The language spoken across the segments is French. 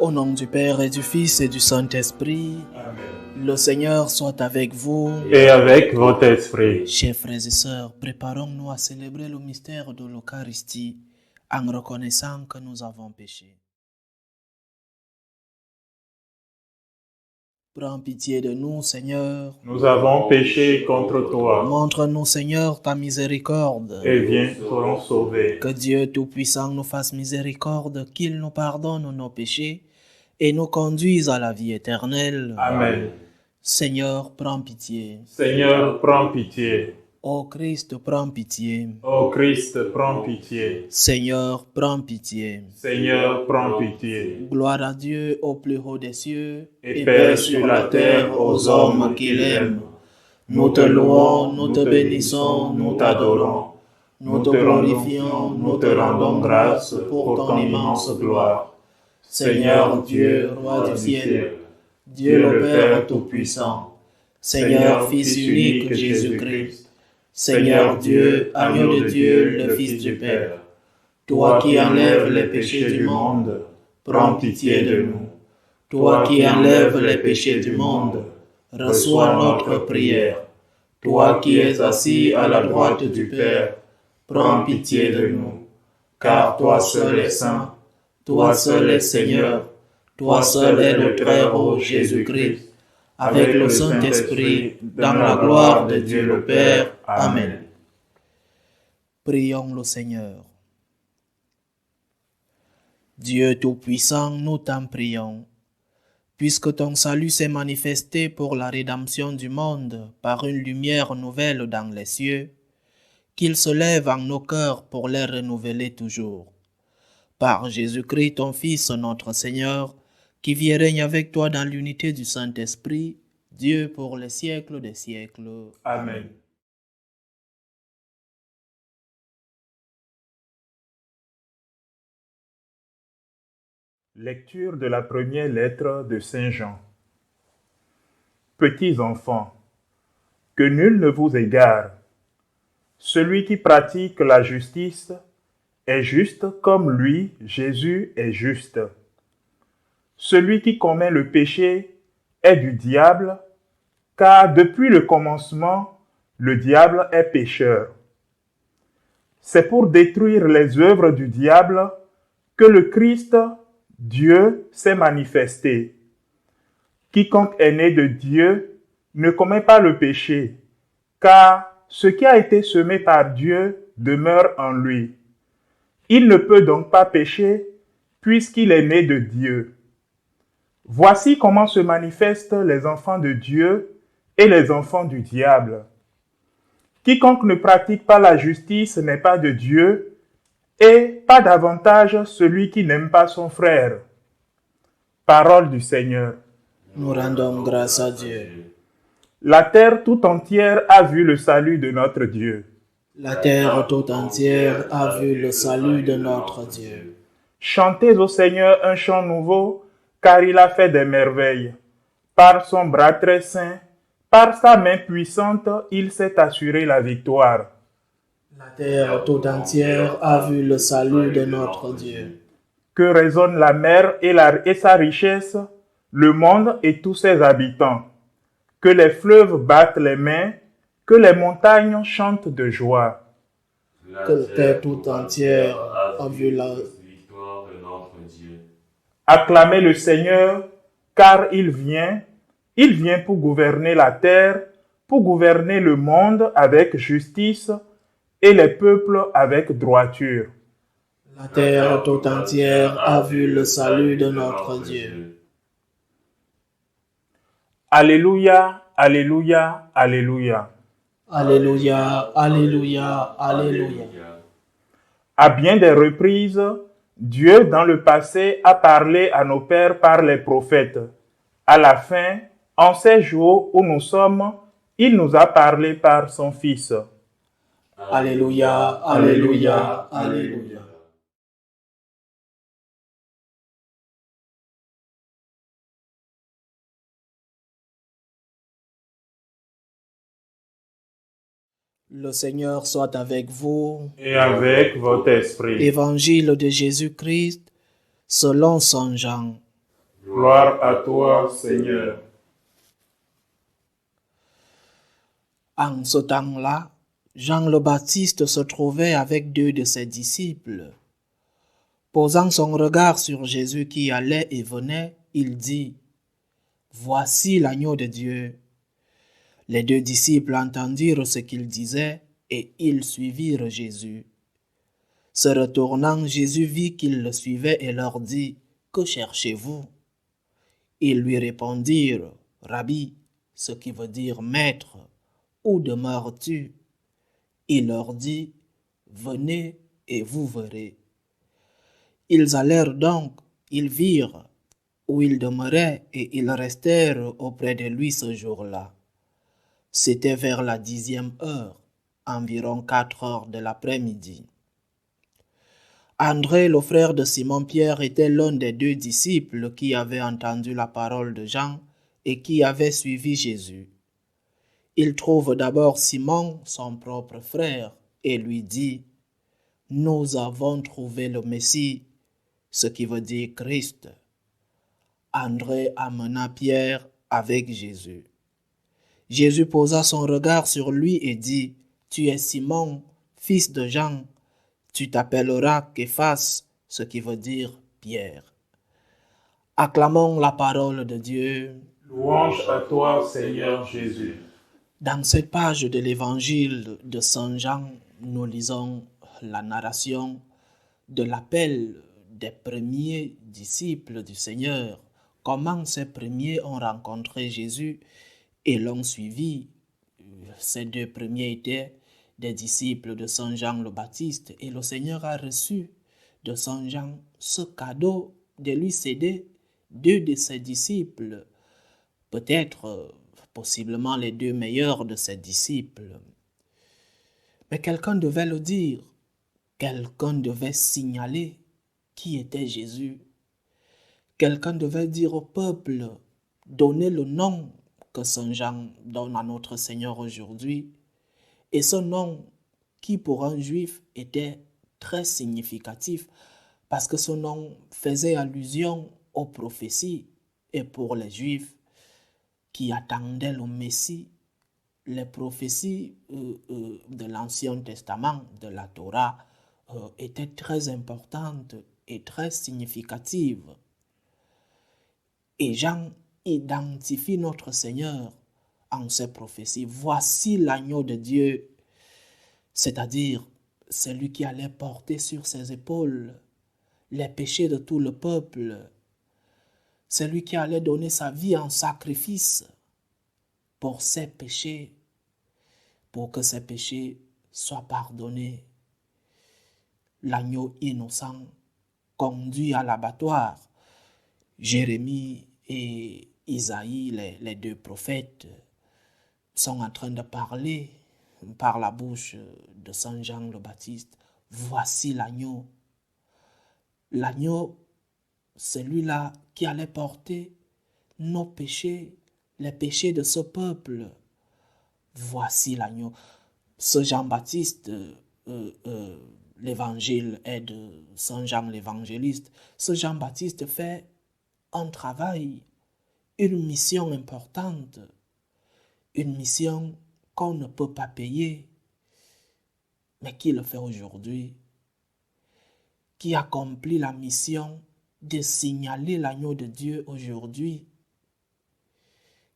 Au nom du Père et du Fils et du Saint-Esprit, le Seigneur soit avec vous. Et avec votre esprit. Chers frères et sœurs, préparons-nous à célébrer le mystère de l'Eucharistie en reconnaissant que nous avons péché. Prends pitié de nous, Seigneur. Nous avons péché contre toi. Montre-nous, Seigneur, ta miséricorde. Et viens nous sauver. Que Dieu Tout-Puissant nous fasse miséricorde, qu'il nous pardonne nos péchés et nous conduise à la vie éternelle. Amen. Seigneur, prends pitié. Seigneur, prends pitié. Ô Christ, prends pitié. Ô Christ, prends pitié. Seigneur, prends pitié. Seigneur, prends pitié. Gloire à Dieu au plus haut des cieux Et paix sur la terre aux hommes qu'il aime. Nous te louons, nous te bénissons, nous t'adorons. Nous te glorifions, nous te rendons grâce pour ton immense gloire. Seigneur Dieu, roi du ciel, Dieu le Père Tout-Puissant, Seigneur Fils unique Jésus-Christ, Seigneur Dieu, agneau de Dieu, le Fils du Père, toi qui enlèves les péchés du monde, prends pitié de nous. Toi qui enlèves les péchés du monde, reçois notre prière. Toi qui es assis à la droite du Père, prends pitié de nous. Car toi seul es saint, toi seul es Seigneur, toi seul es le très haut Jésus-Christ, avec le Saint-Esprit, dans la gloire de Dieu le Père. Amen. Prions le Seigneur. Dieu Tout-Puissant, nous t'en prions. Puisque ton salut s'est manifesté pour la rédemption du monde par une lumière nouvelle dans les cieux, qu'il se lève en nos cœurs pour les renouveler toujours. Par Jésus-Christ, ton Fils, notre Seigneur, qui vit et règne avec toi dans l'unité du Saint-Esprit, Dieu pour les siècles des siècles. Amen. Lecture de la première lettre de Saint Jean. Petits enfants, que nul ne vous égare. Celui qui pratique la justice est juste comme lui, Jésus, est juste. Celui qui commet le péché est du diable, car depuis le commencement, le diable est pécheur. C'est pour détruire les œuvres du diable que le Christ, Dieu, s'est manifesté. Quiconque est né de Dieu ne commet pas le péché, car ce qui a été semé par Dieu demeure en lui. Il ne peut donc pas pécher, puisqu'il est né de Dieu. Voici comment se manifestent les enfants de Dieu et les enfants du diable. Quiconque ne pratique pas la justice n'est pas de Dieu, et pas davantage celui qui n'aime pas son frère. Parole du Seigneur. Nous rendons grâce à Dieu. La terre tout entière a vu le salut de notre Dieu. La terre tout entière a vu le salut de notre Dieu. Chantez au Seigneur un chant nouveau, car il a fait des merveilles. Par son bras très saint, par sa main puissante, il s'est assuré la victoire. La terre tout entière a vu le salut de notre Dieu. Que résonne la mer et sa richesse, le monde et tous ses habitants. Que les fleuves battent les mains, que les montagnes chantent de joie. Que la terre tout entière a vu la victoire de notre Dieu. Acclamez le Seigneur, car il vient pour gouverner la terre, pour gouverner le monde avec justice et les peuples avec droiture. La terre tout entière a vu le salut de notre Dieu. Alléluia, alléluia, alléluia. Alléluia, alléluia, alléluia. À bien des reprises, Dieu dans le passé a parlé à nos pères par les prophètes. À la fin, en ces jours où nous sommes, il nous a parlé par son Fils. Alléluia, alléluia, alléluia. Le Seigneur soit avec vous. Et avec votre esprit. Évangile de Jésus-Christ selon Saint Jean. Gloire à toi, Seigneur. En ce temps-là, Jean le Baptiste se trouvait avec 2 de ses disciples. Posant son regard sur Jésus qui allait et venait, il dit, « Voici l'agneau de Dieu. » Les 2 disciples entendirent ce qu'il disait et ils suivirent Jésus. Se retournant, Jésus vit qu'ils le suivaient et leur dit, « Que cherchez-vous » Ils lui répondirent, « Rabbi », ce qui veut dire « Maître ». « Où demeures-tu » Il leur dit, « Venez et vous verrez. » Ils allèrent donc, ils virent où il demeurait et ils restèrent auprès de lui ce jour-là. C'était vers la 10e heure, environ 4 heures de l'après-midi. André, le frère de Simon-Pierre, était l'un des 2 disciples qui avaient entendu la parole de Jean et qui avaient suivi Jésus. Il trouve d'abord Simon, son propre frère, et lui dit, « Nous avons trouvé le Messie », ce qui veut dire Christ. André amena Pierre avec Jésus. Jésus posa son regard sur lui et dit, « Tu es Simon, fils de Jean, tu t'appelleras Képhas, ce qui veut dire Pierre. » Acclamons la parole de Dieu. Louange à toi, Seigneur Jésus. Dans cette page de l'évangile de Saint Jean, nous lisons la narration de l'appel des premiers disciples du Seigneur. Comment ces premiers ont rencontré Jésus et l'ont suivi. Ces 2 premiers étaient des disciples de Saint Jean le Baptiste et le Seigneur a reçu de Saint Jean ce cadeau de lui céder 2 de ses disciples, peut-être possiblement les 2 meilleurs de ses disciples. Mais quelqu'un devait le dire, quelqu'un devait signaler qui était Jésus. Quelqu'un devait dire au peuple, donner le nom que Saint Jean donne à notre Seigneur aujourd'hui. Et ce nom qui pour un juif était très significatif parce que ce nom faisait allusion aux prophéties. Et pour les juifs qui attendaient le Messie, les prophéties de l'Ancien Testament, de la Torah, étaient très importantes et très significatives. Et Jean identifie notre Seigneur en ces prophéties. Voici l'agneau de Dieu, c'est-à-dire celui qui allait porter sur ses épaules les péchés de tout le peuple, celui qui allait donner sa vie en sacrifice pour ses péchés, pour que ses péchés soient pardonnés. L'agneau innocent conduit à l'abattoir. Jérémie et Isaïe, les 2 prophètes, sont en train de parler par la bouche de Saint Jean le Baptiste. Voici l'agneau. L'agneau, celui-là qui allait porter nos péchés, les péchés de ce peuple. Voici l'agneau. Ce Jean-Baptiste, l'évangile est de Saint Jean l'évangéliste. Ce Jean-Baptiste fait un travail, une mission importante, une mission qu'on ne peut pas payer, mais qui le fait aujourd'hui, qui accomplit la mission de signaler l'agneau de Dieu aujourd'hui,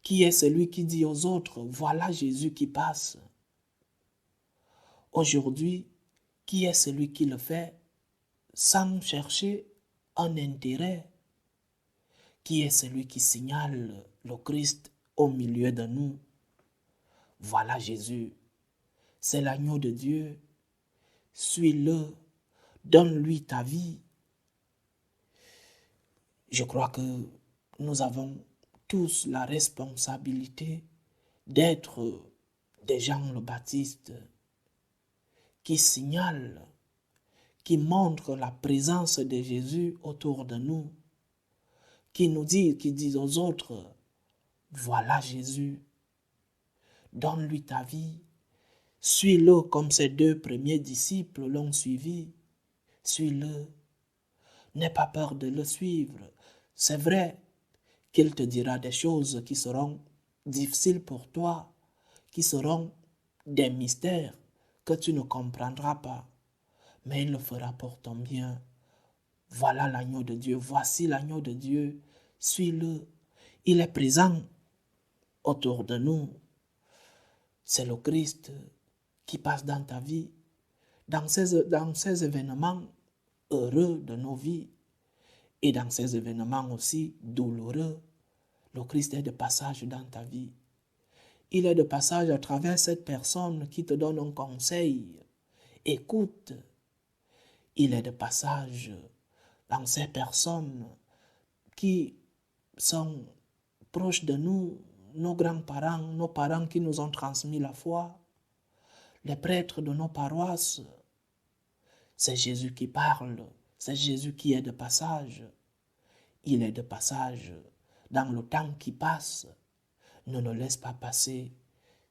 qui est celui qui dit aux autres, voilà Jésus qui passe. Aujourd'hui, qui est celui qui le fait sans chercher un intérêt, qui est celui qui signale le Christ au milieu de nous. Voilà Jésus, c'est l'agneau de Dieu, suis-le, donne-lui ta vie. Je crois que nous avons tous la responsabilité d'être des Jean le Baptiste qui signalent, qui montrent la présence de Jésus autour de nous, qui disent aux autres, voilà Jésus, donne-lui ta vie, suis-le comme ces 2 premiers disciples l'ont suivi, suis-le, n'aie pas peur de le suivre. C'est vrai, qu'il te dira des choses qui seront difficiles pour toi, qui seront des mystères que tu ne comprendras pas, mais il le fera pour ton bien. Voilà l'agneau de Dieu, voici l'agneau de Dieu, suis-le. Il est présent autour de nous. C'est le Christ qui passe dans ta vie, dans ces événements heureux de nos vies et dans ces événements aussi douloureux. Le Christ est de passage dans ta vie. Il est de passage à travers cette personne qui te donne un conseil. Écoute. Il est de passage dans ces personnes qui sont proches de nous, nos grands-parents, nos parents qui nous ont transmis la foi, les prêtres de nos paroisses. C'est Jésus qui parle, c'est Jésus qui est de passage. Il est de passage dans le temps qui passe. Ne le laisse pas passer,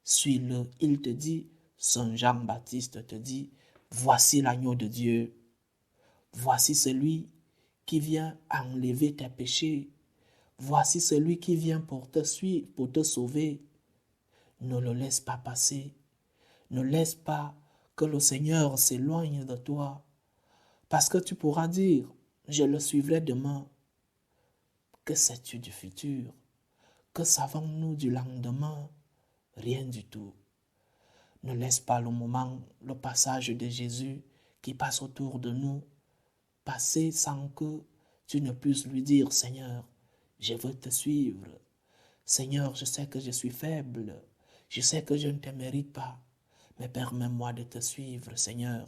suis-le. Il te dit, Saint Jean-Baptiste te dit, voici l'agneau de Dieu. Voici celui qui vient enlever tes péchés. Voici celui qui vient pour te suivre, pour te sauver. Ne le laisse pas passer. Ne laisse pas que le Seigneur s'éloigne de toi. Parce que tu pourras dire, je le suivrai demain. Que sais-tu du futur? Que savons-nous du lendemain? Rien du tout. Ne laisse pas le moment, le passage de Jésus qui passe autour de nous, passer sans que tu ne puisses lui dire, Seigneur, je veux te suivre. Seigneur, je sais que je suis faible. Je sais que je ne te mérite pas. Mais permets-moi de te suivre, Seigneur.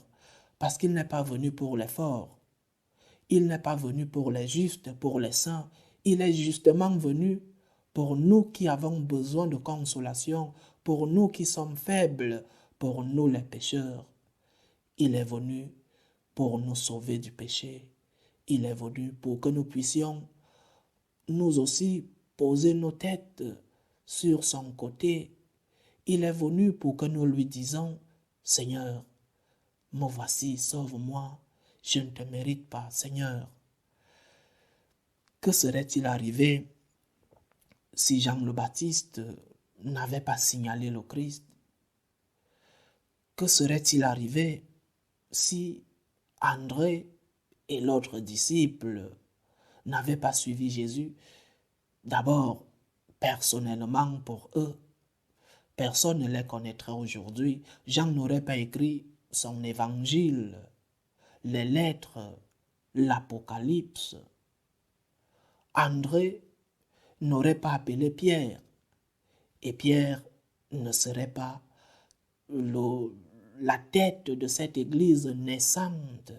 Parce qu'il n'est pas venu pour les forts. Il n'est pas venu pour les justes, pour les saints. Il est justement venu pour nous qui avons besoin de consolation, pour nous qui sommes faibles, pour nous les pécheurs. Il est venu pour nous sauver du péché. Il est venu pour que nous puissions nous aussi poser nos têtes sur son côté. Il est venu pour que nous lui disions, Seigneur, me voici, sauve-moi, je ne te mérite pas, Seigneur. Que serait-il arrivé si Jean le Baptiste n'avait pas signalé le Christ? Que serait-il arrivé si André et l'autre disciple n'avaient pas suivi Jésus? D'abord, personnellement pour eux, personne ne les connaîtrait aujourd'hui. Jean n'aurait pas écrit son évangile, les lettres, l'Apocalypse. André n'aurait pas appelé Pierre, et Pierre ne serait pas la tête de cette église naissante.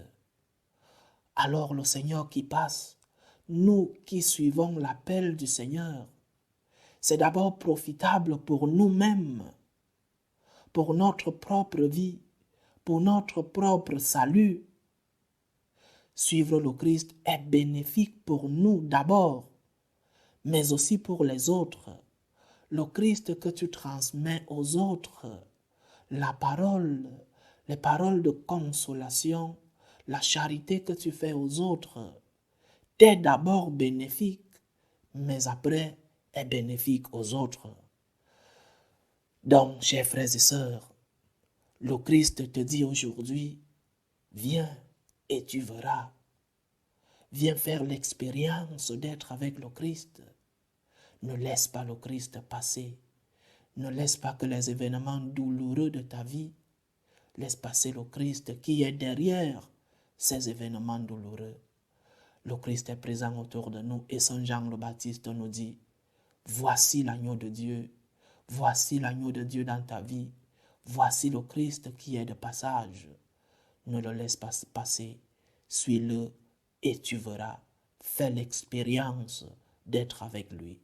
Alors le Seigneur qui passe, nous qui suivons l'appel du Seigneur, c'est d'abord profitable pour nous-mêmes, pour notre propre vie, pour notre propre salut. Suivre le Christ est bénéfique pour nous d'abord, mais aussi pour les autres. Le Christ que tu transmets aux autres, la parole, les paroles de consolation, la charité que tu fais aux autres, t'est d'abord bénéfique, mais après est bénéfique aux autres. Donc, chers frères et sœurs, le Christ te dit aujourd'hui, viens et tu verras. Viens faire l'expérience d'être avec le Christ. Ne laisse pas le Christ passer. Ne laisse pas que les événements douloureux de ta vie laisse passer le Christ qui est derrière ces événements douloureux. Le Christ est présent autour de nous et Saint Jean le Baptiste nous dit, voici l'agneau de Dieu, voici l'agneau de Dieu dans ta vie, voici le Christ qui est de passage. Ne le laisse pas passer, suis-le et tu verras. Fais l'expérience d'être avec lui.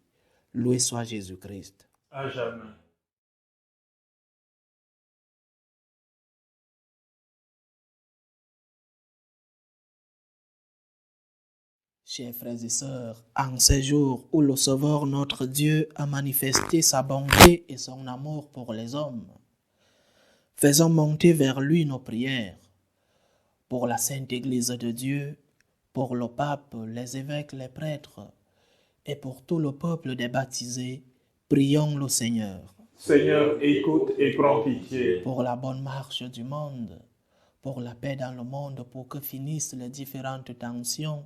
Loué soit Jésus-Christ. À jamais. Chers frères et sœurs, en ces jours où le Sauveur notre Dieu a manifesté sa bonté et son amour pour les hommes, faisons monter vers lui nos prières pour la Sainte Église de Dieu, pour le pape, les évêques, les prêtres, et pour tout le peuple des baptisés, prions le Seigneur. Seigneur, écoute et prends pitié. Pour la bonne marche du monde, pour la paix dans le monde, pour que finissent les différentes tensions,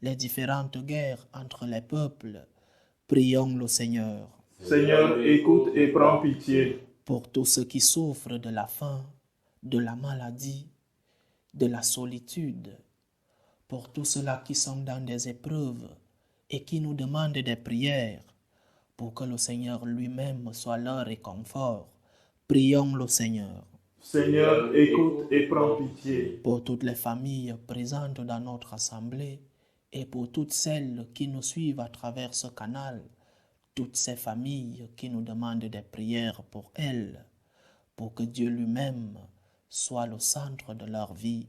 les différentes guerres entre les peuples, prions le Seigneur. Seigneur, écoute et prends pitié. Pour tous ceux qui souffrent de la faim, de la maladie, de la solitude, pour tous ceux-là qui sont dans des épreuves et qui nous demandent des prières, pour que le Seigneur lui-même soit leur réconfort, prions le Seigneur. Seigneur, écoute et prends pitié. Pour toutes les familles présentes dans notre assemblée et pour toutes celles qui nous suivent à travers ce canal, toutes ces familles qui nous demandent des prières pour elles, pour que Dieu lui-même soit le centre de leur vie,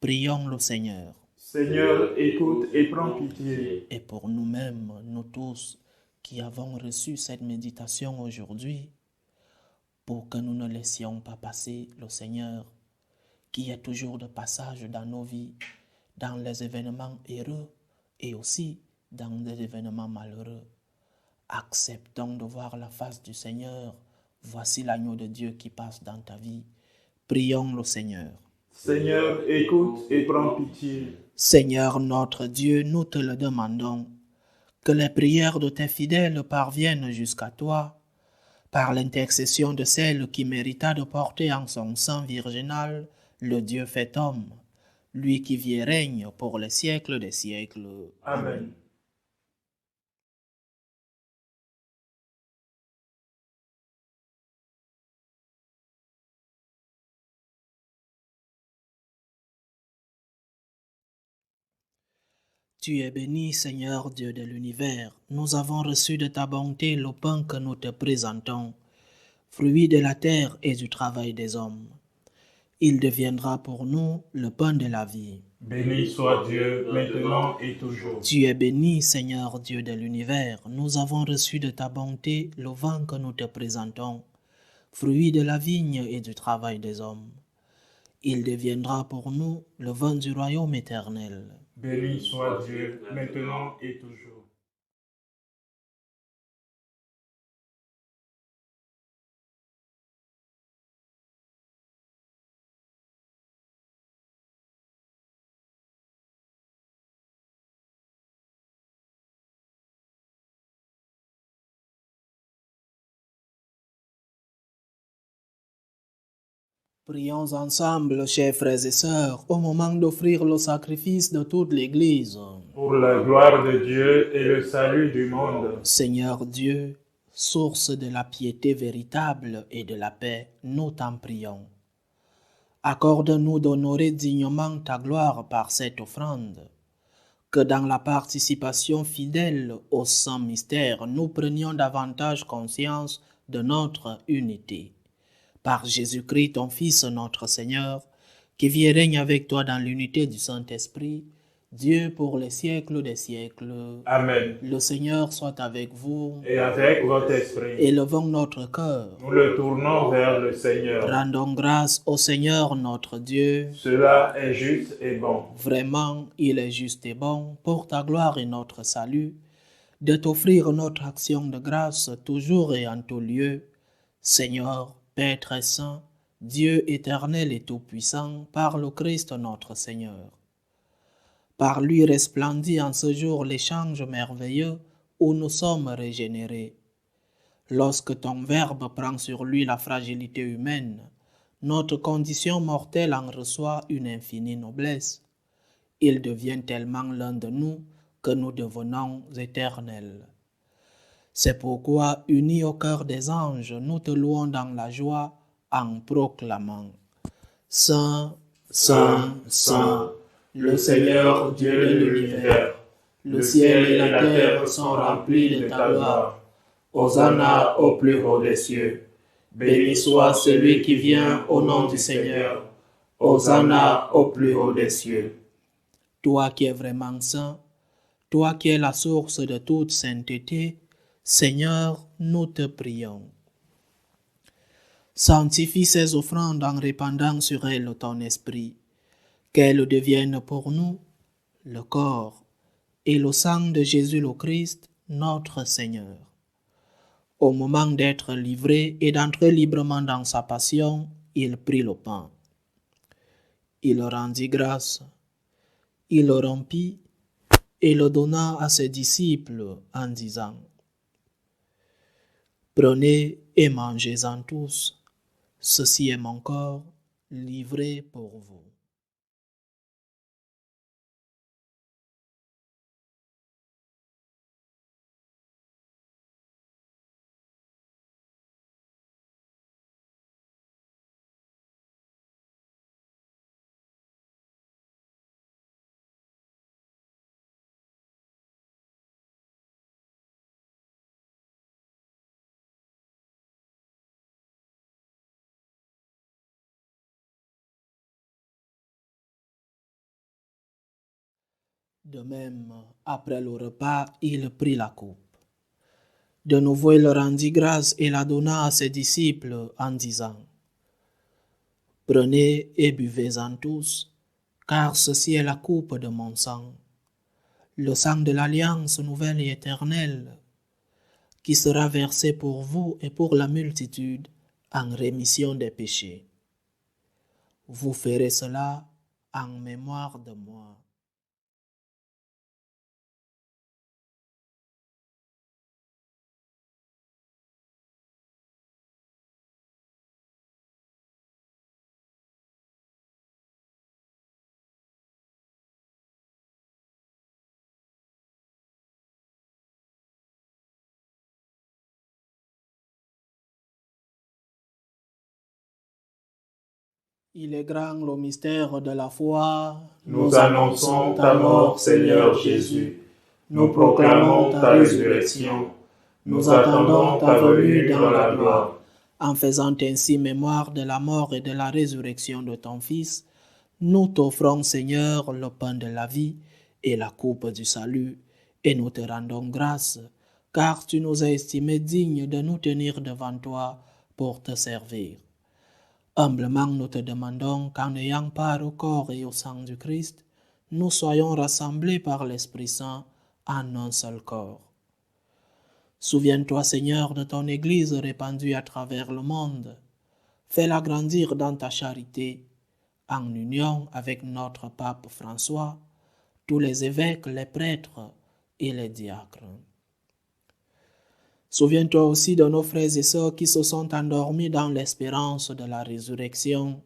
prions le Seigneur. Seigneur, écoute et prends pitié. Et pour nous-mêmes, nous tous qui avons reçu cette méditation aujourd'hui, pour que nous ne laissions pas passer le Seigneur, qui est toujours de passage dans nos vies, dans les événements heureux et aussi dans des événements malheureux. Acceptons de voir la face du Seigneur. Voici l'agneau de Dieu qui passe dans ta vie. Prions le Seigneur. Seigneur, écoute et prends pitié. Seigneur notre Dieu, nous te le demandons, que les prières de tes fidèles parviennent jusqu'à toi, par l'intercession de celle qui mérita de porter en son sein virginal le Dieu fait homme, lui qui vit et règne pour les siècles des siècles. Amen. Tu es béni, Seigneur Dieu de l'univers. Nous avons reçu de ta bonté le pain que nous te présentons, fruit de la terre et du travail des hommes. Il deviendra pour nous le pain de la vie. Béni soit Dieu, maintenant et toujours. Tu es béni, Seigneur Dieu de l'univers. Nous avons reçu de ta bonté le vin que nous te présentons, fruit de la vigne et du travail des hommes. Il deviendra pour nous le vin du royaume éternel. Béni soit Dieu, maintenant et toujours. Prions ensemble, chers frères et sœurs, au moment d'offrir le sacrifice de toute l'Église. Pour la gloire de Dieu et le salut du monde. Seigneur Dieu, source de la piété véritable et de la paix, nous t'en prions. Accorde-nous d'honorer dignement ta gloire par cette offrande, que dans la participation fidèle au saint mystère, nous prenions davantage conscience de notre unité. Par Jésus-Christ, ton Fils, notre Seigneur, qui vit et règne avec toi dans l'unité du Saint-Esprit, Dieu pour les siècles des siècles. Amen. Le Seigneur soit avec vous. Et avec votre esprit. Élevons notre cœur. Nous le tournons vers le Seigneur. Rendons grâce au Seigneur notre Dieu. Cela est juste et bon. Vraiment, il est juste et bon, pour ta gloire et notre salut, de t'offrir notre action de grâce toujours et en tout lieu. Seigneur, Père très saint, Dieu éternel et tout-puissant, par le Christ notre Seigneur. Par lui resplendit en ce jour l'échange merveilleux où nous sommes régénérés. Lorsque ton Verbe prend sur lui la fragilité humaine, notre condition mortelle en reçoit une infinie noblesse. Il devient tellement l'un de nous que nous devenons éternels. C'est pourquoi, unis au cœur des anges, nous te louons dans la joie en proclamant « Saint, Saint, Saint, le Seigneur Dieu de l'univers, le ciel et la terre sont remplis de ta gloire. Hosanna au plus haut des cieux. Béni soit celui qui vient au nom du Seigneur. Hosanna au plus haut des cieux. » Toi qui es vraiment saint, toi qui es la source de toute sainteté, Seigneur, nous te prions. Sanctifie ces offrandes en répandant sur elles ton esprit, qu'elles deviennent pour nous le corps et le sang de Jésus le Christ, notre Seigneur. Au moment d'être livré et d'entrer librement dans sa passion, il prit le pain. Il rendit grâce, il le rompit et le donna à ses disciples en disant: « Prenez et mangez-en tous, ceci est mon corps livré pour vous. » De même, après le repas, il prit la coupe. De nouveau, il rendit grâce et la donna à ses disciples en disant: « Prenez et buvez-en tous, car ceci est la coupe de mon sang, le sang de l'alliance nouvelle et éternelle, qui sera versé pour vous et pour la multitude en rémission des péchés. Vous ferez cela en mémoire de moi. » Il est grand le mystère de la foi. Nous annonçons ta mort, Seigneur Jésus. Nous proclamons ta résurrection. Nous attendons ta venue dans la gloire. En faisant ainsi mémoire de la mort et de la résurrection de ton Fils, nous t'offrons, Seigneur, le pain de la vie et la coupe du salut, et nous te rendons grâce, car tu nous as estimés dignes de nous tenir devant toi pour te servir. Humblement, nous te demandons qu'en ayant part au corps et au sang du Christ, nous soyons rassemblés par l'Esprit Saint en un seul corps. Souviens-toi, Seigneur, de ton Église répandue à travers le monde. Fais-la grandir dans ta charité, en union avec notre pape François, tous les évêques, les prêtres et les diacres. Souviens-toi aussi de nos frères et sœurs qui se sont endormis dans l'espérance de la résurrection.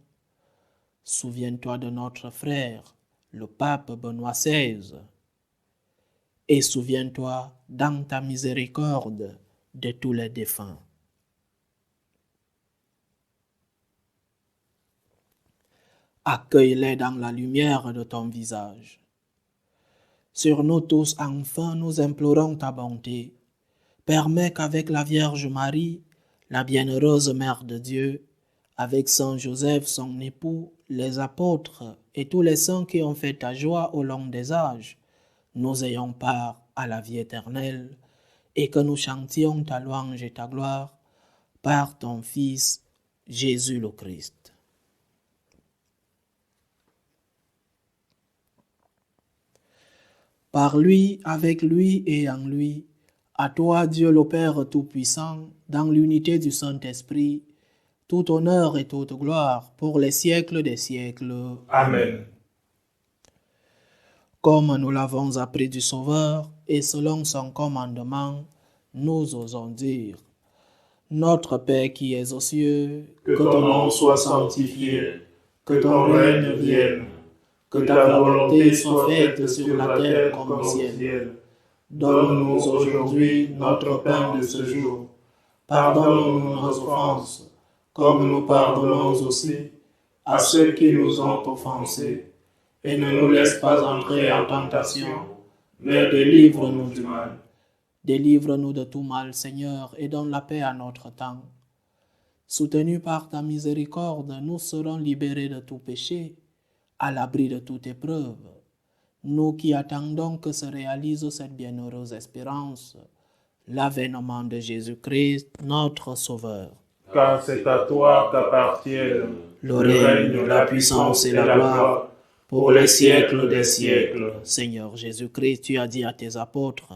Souviens-toi de notre frère, le pape Benoît XVI. Et souviens-toi, dans ta miséricorde, de tous les défunts. Accueille-les dans la lumière de ton visage. Sur nous tous, enfin, nous implorons ta bonté. Permets qu'avec la Vierge Marie, la bienheureuse Mère de Dieu, avec Saint Joseph, son époux, les apôtres et tous les saints qui ont fait ta joie au long des âges, nous ayons part à la vie éternelle et que nous chantions ta louange et ta gloire par ton Fils, Jésus le Christ. Par lui, avec lui et en lui, à toi, Dieu le Père Tout-Puissant, dans l'unité du Saint-Esprit, tout honneur et toute gloire pour les siècles des siècles. Amen. Comme nous l'avons appris du Sauveur, et selon son commandement, nous osons dire: Notre Père qui es aux cieux, que ton nom soit sanctifié, que ton règne vienne, que ta volonté soit faite sur la terre comme au ciel. Donne-nous aujourd'hui notre pain de ce jour. Pardonne-nous nos offenses, comme nous pardonnons aussi à ceux qui nous ont offensés. Et ne nous laisse pas entrer en tentation, mais délivre-nous du mal. Délivre-nous de tout mal, Seigneur, et donne la paix à notre temps. Soutenus par ta miséricorde, nous serons libérés de tout péché, à l'abri de toute épreuve. Nous qui attendons que se réalise cette bienheureuse espérance, l'avènement de Jésus-Christ, notre Sauveur. Car c'est à toi qu'appartiennent le règne, la puissance et la gloire, pour les siècles des siècles. Seigneur Jésus-Christ, tu as dit à tes apôtres: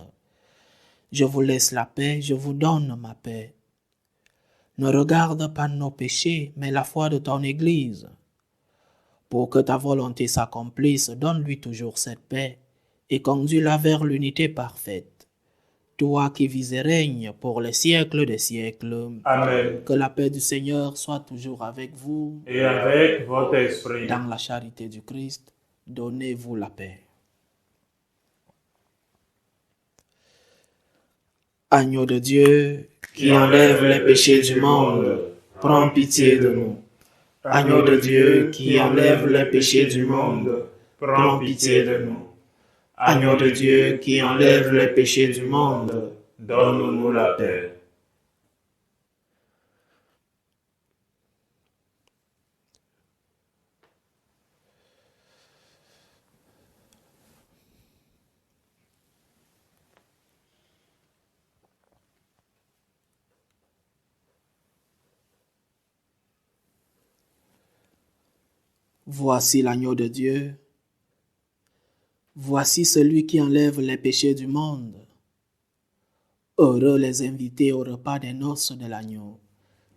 Je vous laisse la paix, je vous donne ma paix. Ne regarde pas nos péchés, mais la foi de ton Église. Pour que ta volonté s'accomplisse, donne-lui toujours cette paix et conduis-la vers l'unité parfaite. Toi qui vis et règnes pour les siècles des siècles. Amen. Que la paix du Seigneur soit toujours avec vous. Et avec votre esprit. Dans la charité du Christ, donnez-vous la paix. Agneau de Dieu, qui enlève les péchés du monde, prends pitié de nous. Agneau de Dieu, qui enlève les péchés du monde, prends pitié de nous. Agneau de Dieu, qui enlève les péchés du monde, Donne-nous la paix. Voici l'agneau de Dieu. Voici celui qui enlève les péchés du monde. Heureux les invités au repas des noces de l'agneau.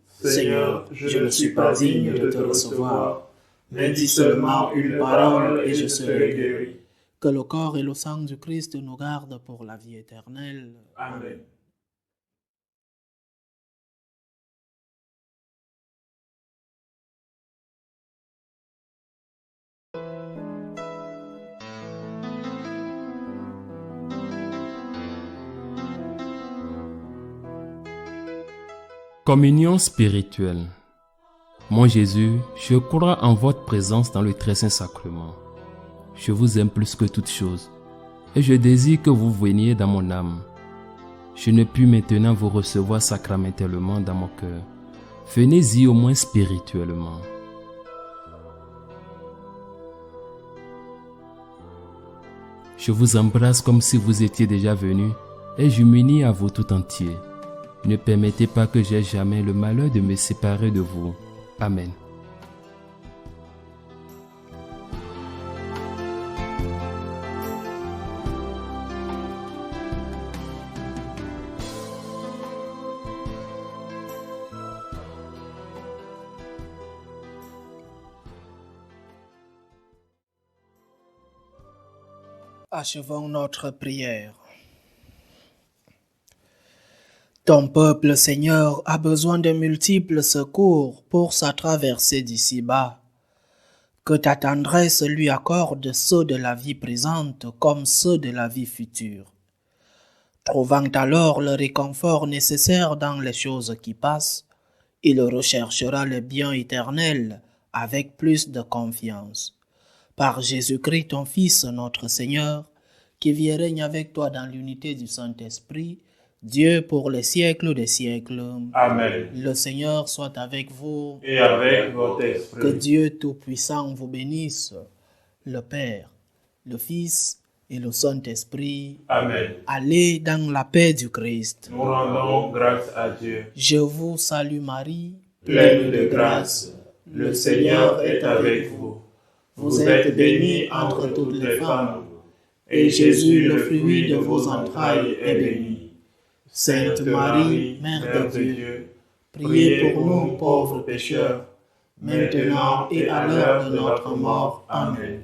Seigneur, je ne suis pas digne de te recevoir, mais dis seulement une parole et je serai guéri. Que le corps et le sang du Christ nous gardent pour la vie éternelle. Amen. Communion spirituelle. Mon Jésus, je crois en votre présence dans le très saint sacrement. Je vous aime plus que toute chose et je désire que vous veniez dans mon âme. Je ne puis maintenant vous recevoir sacramentellement dans mon cœur. Venez-y au moins spirituellement. Je vous embrasse comme si vous étiez déjà venu et je m'unis à vous tout entier. Ne permettez pas que j'aie jamais le malheur de me séparer de vous. Amen. Achevons notre prière. Ton peuple, Seigneur, a besoin de multiples secours pour sa traversée d'ici-bas. Que ta tendresse lui accorde ceux de la vie présente comme ceux de la vie future. Trouvant alors le réconfort nécessaire dans les choses qui passent, il recherchera le bien éternel avec plus de confiance. Par Jésus-Christ, ton Fils, notre Seigneur, qui vit et règne avec toi dans l'unité du Saint-Esprit, Dieu pour les siècles des siècles. Amen. Le Seigneur soit avec vous. Et avec votre esprit. Que Dieu Tout-Puissant vous bénisse, le Père, le Fils et le Saint-Esprit. Amen. Allez dans la paix du Christ. Nous rendons grâce à Dieu. Je vous salue Marie, Pleine de grâce, le Seigneur est avec vous. Vous êtes bénie entre toutes les femmes, et Jésus, le fruit de vos entrailles, est béni. Sainte Marie, Mère de Dieu, priez pour nous pauvres pécheurs, maintenant et à l'heure de notre mort. Amen.